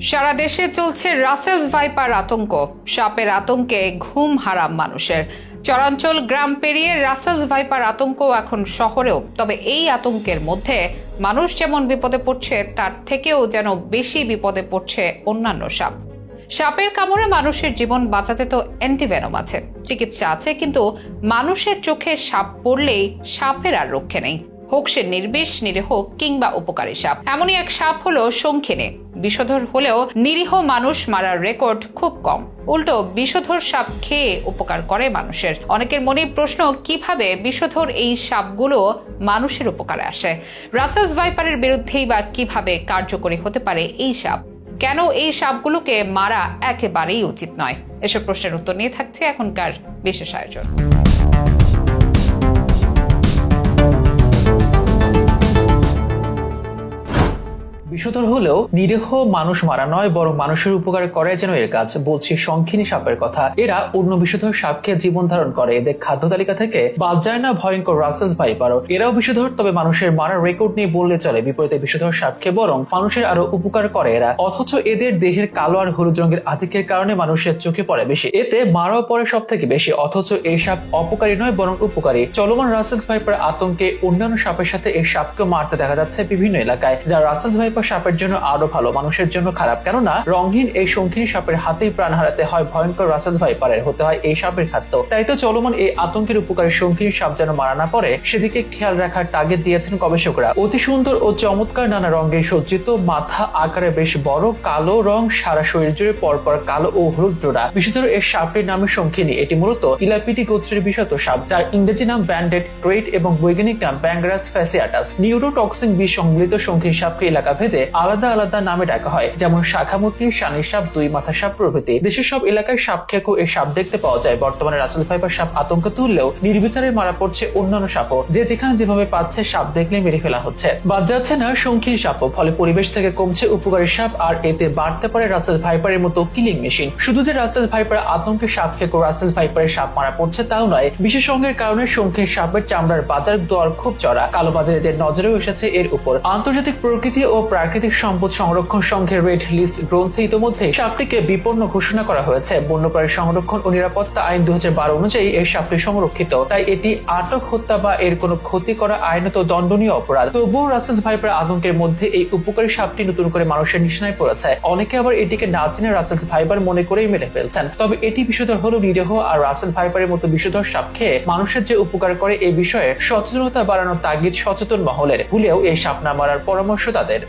সারা দেশে চলছে Russell's viper আতঙ্ক। সাপের আতঙ্কে ঘুম হারাম মানুষের। চরাঞ্চল গ্রাম পেরিয়ে রাসেলস ভাইপার আতঙ্ক এখন শহরেও। তবে এই আতঙ্কের মধ্যে মানুষ যেমন বিপদে পড়ছে, তার থেকেও যেন বেশি বিপদে পড়ছে অন্যান্য সাপ। সাপের কামড়ে মানুষের জীবন বাঁচাতে তো অ্যান্টিভেনম আছে, চিকিৎসা আছে, কিন্তু মানুষের চোখে সাপ পড়লেই সাপের আর রক্ষে নেই, হোক সে নির্বিষ, নিরীহ কিংবা উপকারী সাপ। এমনই এক সাপ হলো শঙ্খিনী। বিষধর হলেও নিরীহ মানুষ মারার রেকর্ড খুব কম। উল্টো বিষধর সাপ খেয়ে উপকার করে মানুষের। অনেকের মনে প্রশ্ন, কিভাবে বিষধর এই সাপগুলো মানুষের উপকারে আসে? রাসেলস ভাইপারের বিরুদ্ধেই বা কিভাবে কার্যকরী হতে পারে এই সাপ? কেন এই সাপগুলোকে মারা একেবারেই উচিত নয়? এসব প্রশ্নের উত্তর নিয়ে থাকছে এখনকার বিশেষ আয়োজন। বিষধর হলেও নিরীহ মানুষ মারা নয়, বরং মানুষের উপকার করে যেন এর কাজ। বলছি শঙ্খিনী সাপের কথা। এরা অন্য বিষধর সাপকে জীবন ধারণ করে। এদের খাদ্য তালিকা থেকে বাদ যায় না ভয়ঙ্কর রাসেলস ভাইপারও। এরাও বিষধর, তবে মানুষের মারার রেকর্ড নিয়ে বললে চলে। বিপরীতে বিষধর সাপকে বরং মানুষের আরো উপকার করে এরা। অথচ এদের দেহের কালো আর হলুদ রঙের আধিক্যের কারণে মানুষের চোখে পড়ে বেশি, এতে মারাও পড়ে সব থেকে বেশি। অথচ এই সাপ অপকারী নয়, বরং উপকারী। চলমান রাসেলস ভাইপার আতঙ্কে অন্যান্য সাপের সাথে এই সাপকে মারতে দেখা যাচ্ছে বিভিন্ন এলাকায়, যা রাসেলস ভাইপার সাপের জন্য আরো ভালো, মানুষের জন্য খারাপ। কেননা রঙহীন এই শঙ্খিনী সাপের হাতেই প্রাণ হারাতে হয় ভয়ঙ্কর রাসেলস ভাইপারের, হতে হয় এই সাপের খাদ্য। তাই তো চলমান এই আতঙ্কের উপকারী শঙ্খিনী সাপ যেন মারা না পড়ে, সেদিকে খেয়াল রাখার তাগিদ দিয়েছেন গবেষকরা। অতি সুন্দর ও চমৎকার নানা রঙে সজ্জিত, মাথা আকারে বেশ বড়, কালো রং, সারা শরীর জুড়ে পরপর কালো ও হলুদ জোড়া। বিশেষত এর সাপটির নামে শঙ্খিনী। এটি মূলত ইলাপিটি গোত্রের বিষাক্ত সাপ, যার ইংরেজি নাম ব্যান্ডেড ক্রেট এবং বৈজ্ঞানিক নাম ব্যাঙ্গারাস ফ্যাসিয়াটাস। নিউরোটক্সিন বিষ সংবলিত শঙ্খিনী সাপকে এলাকা ভেদে আলাদা আলাদা নামে ডাকা হয়, যেমন শাখামুখী, শানি সাপ, দুই মাথা সাপ প্রভৃতি। দেশের সব এলাকায় সাপ খেকো এই সাপ দেখতে পাওয়া যায়। বর্তমানে রাসেলস ভাইপার সাপ আতঙ্ক তুললেও নির্বিচারে মারা পড়ছে অন্যান্য সাপও। যে যেখানে যেভাবে পাচ্ছে সাপ দেখলে মেরে ফেলা হচ্ছে। বাদ যাচ্ছে না শঙ্খিনী সাপও। ফলে পরিবেশ থেকে কমছে উপকারী সাপ, আর এতে বাড়তে পারে রাসেলস ভাইপারের মতো কিলিং মেশিন। শুধু যে রাসেলস ভাইপার আতঙ্কে সাপ খেকো রাসেলস ভাইপারের সাপ মারা পড়ছে তাও নয়, বিশেষ রঙের কারণে শঙ্খিনী সাপের চামড়ার বাজার দর খুব চড়া। কালোবাজারিদের নজরেও এসেছে এর উপর। আন্তর্জাতিক প্রকৃতি ও প্রাকৃতিক সম্পদ সংরক্ষণ সংঘের রেড লিস্ট গ্রন্থে ইতোমধ্যে সাপটিকে বিপন্ন ঘোষণা করা হয়েছে। বন্যপ্রাণী সংরক্ষণ ও নিরাপত্তা আইন 2012 অনুযায়ী এই সাপটি সংরক্ষিত, তাই এটি আটক, হত্যা বা এর কোনো ক্ষতি করা আইনত দণ্ডনীয় অপরাধ। তবুও রাসেলস ভাইপার আতঙ্কের মধ্যে এই উপকারী সাপটি নতুন করে মানুষের নিশানায় পড়েছে। অনেকে আবার এটিকে না চিনে রাসেলস ভাইপার মনে করেই মেরে ফেলছেন। তবে এটি বিষধর হলো নিরীহ, আর রাসেল ভাইপারের মতো বিষধর সাপ খেয়ে মানুষের যে উপকার করে এই বিষয়ে সচেতনতা বাড়ানোর তাগিদ সচেতন মহলের। ভুলেও এই সাপ না মারার পরামর্শ তাদের।